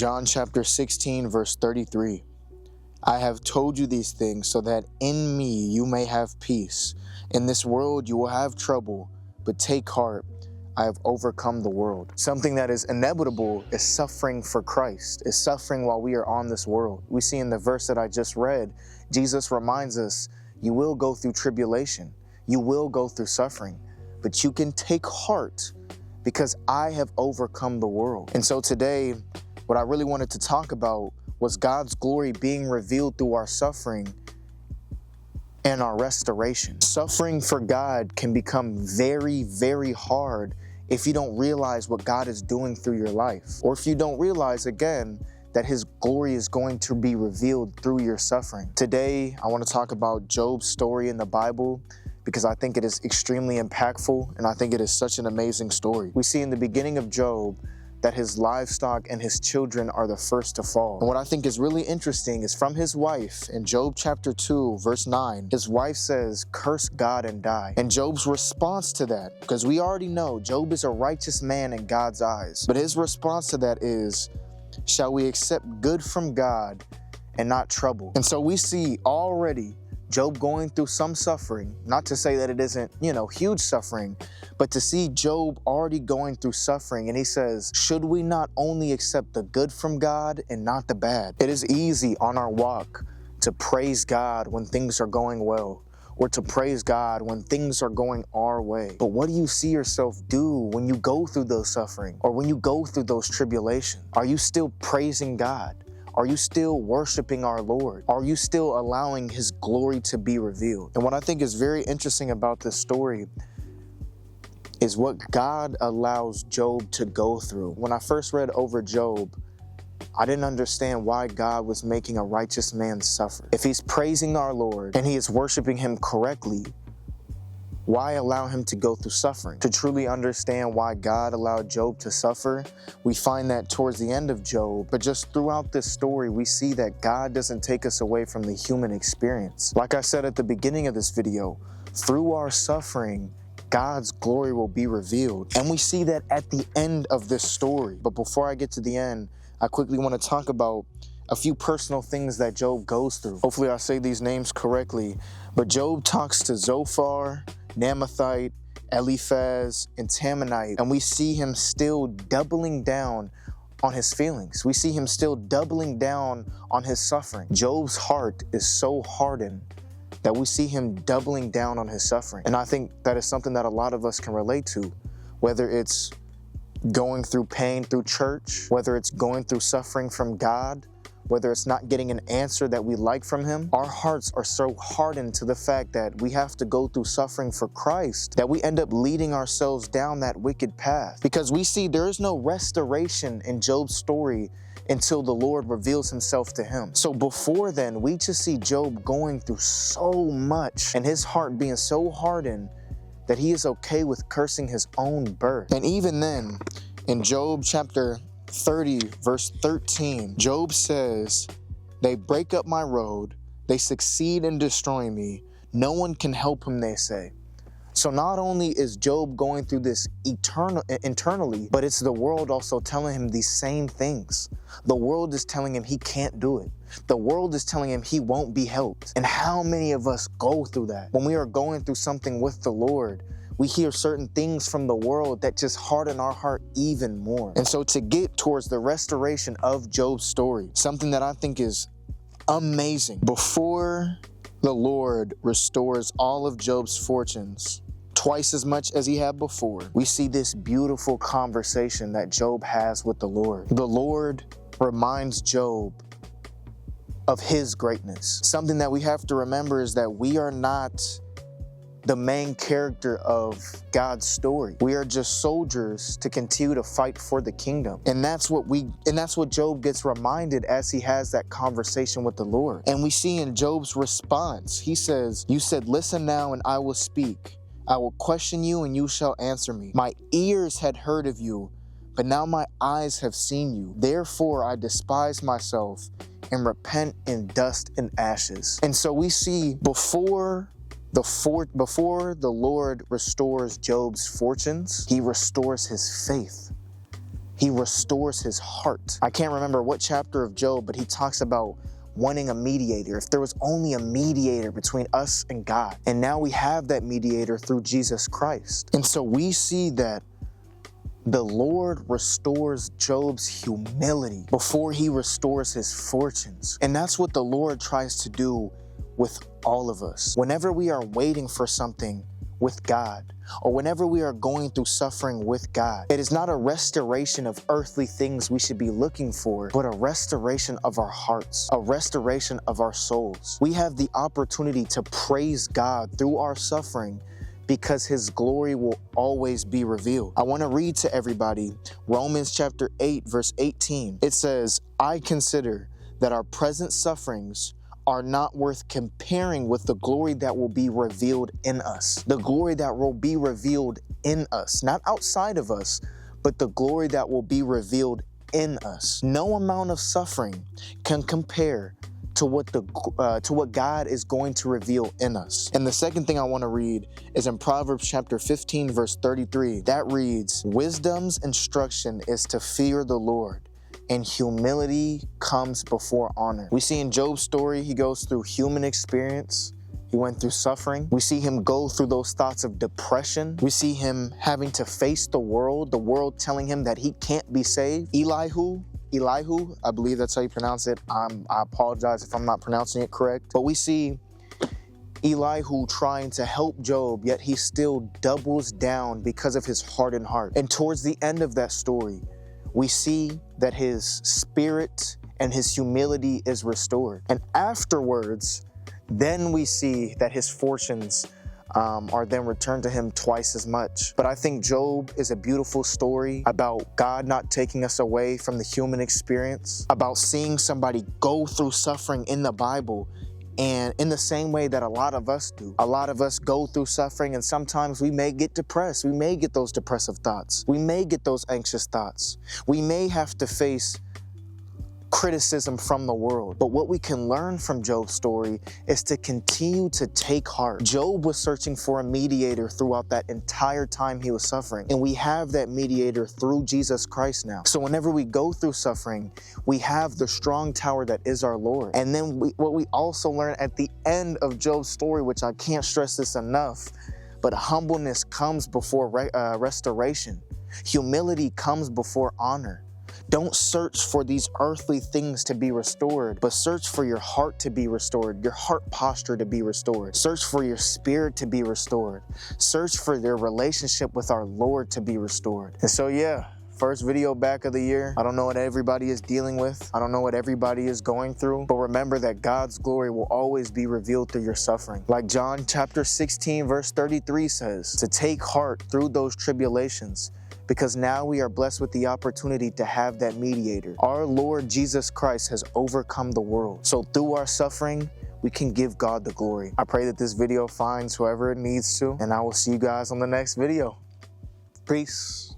John chapter 16, verse 33. I have told you these things so that in me you may have peace. In this world you will have trouble, but take heart, I have overcome the world. Something that is inevitable is suffering for Christ, is suffering while we are on this world. We see in the verse that I just read, Jesus reminds us, you will go through tribulation, you will go through suffering, but you can take heart because I have overcome the world. And so today, what I really wanted to talk about was God's glory being revealed through our suffering and our restoration. Suffering for God can become very, very hard if you don't realize what God is doing through your life, or if you don't realize, again, that his glory is going to be revealed through your suffering. Today, I want to talk about Job's story in the Bible because I think it is extremely impactful and I think it is such an amazing story. We see in the beginning of Job that his livestock and his children are the first to fall. And what I think is really interesting is from his wife in Job chapter 2, verse 9, his wife says, curse God and die. And Job's response to that, because we already know Job is a righteous man in God's eyes, but his response to that is, shall we accept good from God and not trouble? And so we see already Job going through some suffering, not to say that it isn't, huge suffering, but to see Job already going through suffering. And he says, should we not only accept the good from God and not the bad? It is easy on our walk to praise God when things are going well, or to praise God when things are going our way. But what do you see yourself do when you go through those suffering or when you go through those tribulations? Are you still praising God? Are you still worshiping our Lord? Are you still allowing his glory to be revealed? And what I think is very interesting about this story is what God allows Job to go through. When I first read over Job, I didn't understand why God was making a righteous man suffer. If he's praising our Lord and he is worshiping him correctly, why allow him to go through suffering? To truly understand why God allowed Job to suffer, we find that towards the end of Job, but just throughout this story, we see that God doesn't take us away from the human experience. Like I said at the beginning of this video, through our suffering, God's glory will be revealed. And we see that at the end of this story. But before I get to the end, I quickly want to talk about a few personal things that Job goes through. Hopefully I say these names correctly, but Job talks to Zophar, Namathite, Eliphaz, and Temanite, and we see him still doubling down on his feelings. We see him still doubling down on his suffering. Job's heart is so hardened that we see him doubling down on his suffering. And I think that is something that a lot of us can relate to, whether it's going through pain through church, whether it's going through suffering from God, whether it's not getting an answer that we like from him. Our hearts are so hardened to the fact that we have to go through suffering for Christ that we end up leading ourselves down that wicked path. Because we see there is no restoration in Job's story until the Lord reveals himself to him. So before then, we just see Job going through so much and his heart being so hardened that he is okay with cursing his own birth. And even then, in Job chapter 30, verse 13, Job says, they break up my road, they succeed in destroying me, no one can help him, they say. So not only is Job going through this internally, but it's the world also telling him these same things. The world is telling him he can't do it. The world is telling him he won't be helped. And how many of us go through that? When we are going through something with the Lord, we hear certain things from the world that just harden our heart even more. And so to get towards the restoration of Job's story, something that I think is amazing, before the Lord restores all of Job's fortunes, twice as much as he had before, we see this beautiful conversation that Job has with the Lord. The Lord reminds Job of his greatness. Something that we have to remember is that we are not the main character of God's story. We are just soldiers to continue to fight for the kingdom. And that's what Job gets reminded as he has that conversation with the Lord. And we see in Job's response, he says, you said, listen now and I will speak. I will question you and you shall answer me. My ears had heard of you, but now my eyes have seen you. Therefore I despise myself and repent in dust and ashes. And so we see before the Lord restores Job's fortunes, he restores his faith. He restores his heart. I can't remember what chapter of Job, but he talks about wanting a mediator. If there was only a mediator between us and God. And now we have that mediator through Jesus Christ. And so we see that the Lord restores Job's humility before he restores his fortunes. And that's what the Lord tries to do with all of us. Whenever we are waiting for something with God, or whenever we are going through suffering with God, it is not a restoration of earthly things we should be looking for, but a restoration of our hearts, a restoration of our souls. We have the opportunity to praise God through our suffering because his glory will always be revealed. I want to read to everybody Romans chapter 8, verse 18. It says, I consider that our present sufferings are not worth comparing with the glory that will be revealed in us. The glory that will be revealed in us, not outside of us, but the glory that will be revealed in us. No amount of suffering can compare to what God is going to reveal in us. And the second thing I want to read is in Proverbs chapter 15, verse 33. That reads, wisdom's instruction is to fear the Lord, and humility comes before honor. We see in Job's story, he goes through human experience. He went through suffering. We see him go through those thoughts of depression. We see him having to face the world telling him that he can't be saved. Elihu, I believe that's how you pronounce it. I apologize if I'm not pronouncing it correct. But we see Elihu trying to help Job, yet he still doubles down because of his hardened heart. And towards the end of that story, we see that his spirit and his humility is restored. And afterwards, then we see that his fortunes are then returned to him twice as much. But I think Job is a beautiful story about God not taking us away from the human experience, about seeing somebody go through suffering in the Bible. And in the same way that a lot of us do, a lot of us go through suffering, and sometimes we may get depressed. We may get those depressive thoughts. We may get those anxious thoughts. We may have to face criticism from the world. But what we can learn from Job's story is to continue to take heart. Job was searching for a mediator throughout that entire time he was suffering. And we have that mediator through Jesus Christ now. So whenever we go through suffering, we have the strong tower that is our Lord. And then what we also learn at the end of Job's story, which I can't stress this enough, but humbleness comes before restoration. Humility comes before honor. Don't search for these earthly things to be restored, but search for your heart to be restored, your heart posture to be restored. Search for your spirit to be restored. Search for their relationship with our Lord to be restored. And so, yeah, first video back of the year. I don't know what everybody is dealing with. I don't know what everybody is going through, but remember that God's glory will always be revealed through your suffering. Like John chapter 16, verse 33 says, to take heart through those tribulations, because now we are blessed with the opportunity to have that mediator. Our Lord Jesus Christ has overcome the world. So through our suffering, we can give God the glory. I pray that this video finds whoever it needs to, and I will see you guys on the next video. Peace.